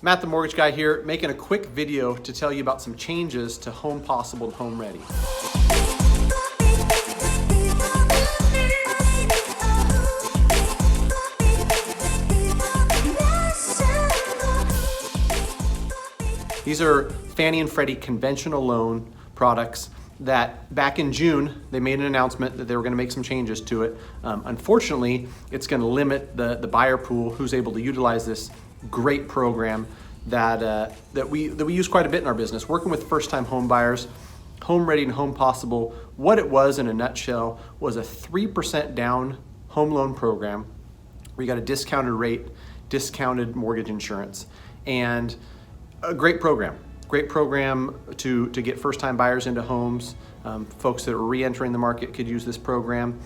Matt the Mortgage Guy here, making a quick video to tell you about some changes to Home Possible and Home Ready. These are Fannie and Freddie conventional loan products that back in June, they made an announcement that they were going to make some changes to it. Unfortunately, it's going to limit the buyer pool who's able to utilize this great program that we use quite a bit in our business, working with first-time home buyers. Home Ready and Home Possible, what it was in a nutshell was a 3% down home loan program where you got a discounted rate, discounted mortgage insurance, and a great program to get first-time buyers into homes. Folks that are re-entering the market could use this program.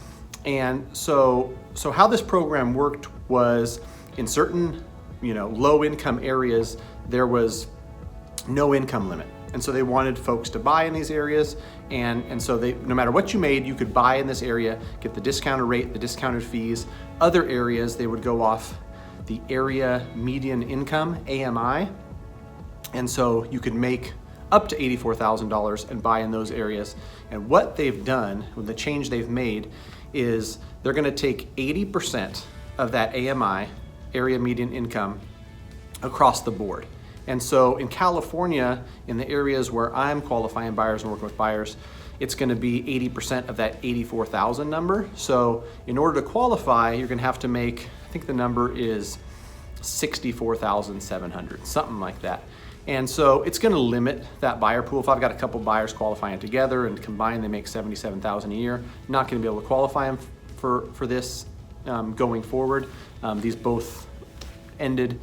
And so how this program worked was in certain low-income areas, there was no income limit. And so they wanted folks to buy in these areas. And so no matter what you made, you could buy in this area, get the discounted rate, the discounted fees. Other areas, they would go off the area median income, AMI. And so you could make up to $84,000 and buy in those areas. And what they've done, the change they've made, is they're gonna take 80% of that AMI, area median income, across the board. And so in California, in the areas where I'm qualifying buyers and working with buyers, it's gonna be 80% of that 84,000 number. So in order to qualify, you're gonna have to make, I think the number is 64,700, something like that. And so it's gonna limit that buyer pool. If I've got a couple buyers qualifying together and combined they make 77,000 a year, I'm not gonna be able to qualify them for this going forward. These both ended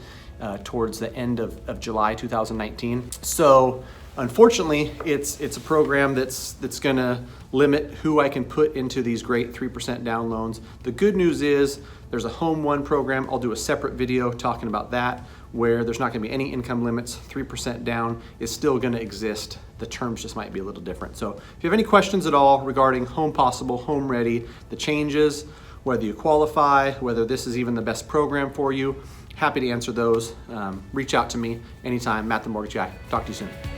towards the end of July 2019. So unfortunately, it's a program that's gonna limit who I can put into these great 3% down loans. The good news is there's a Home One program. I'll do a separate video talking about that, where there's not gonna be any income limits. 3% down is still gonna exist. The terms just might be a little different. So if you have any questions at all regarding Home Possible, Home Ready, the changes, whether you qualify, whether this is even the best program for you, happy to answer those. Reach out to me anytime. Matt the Mortgage Guy. Talk to you soon.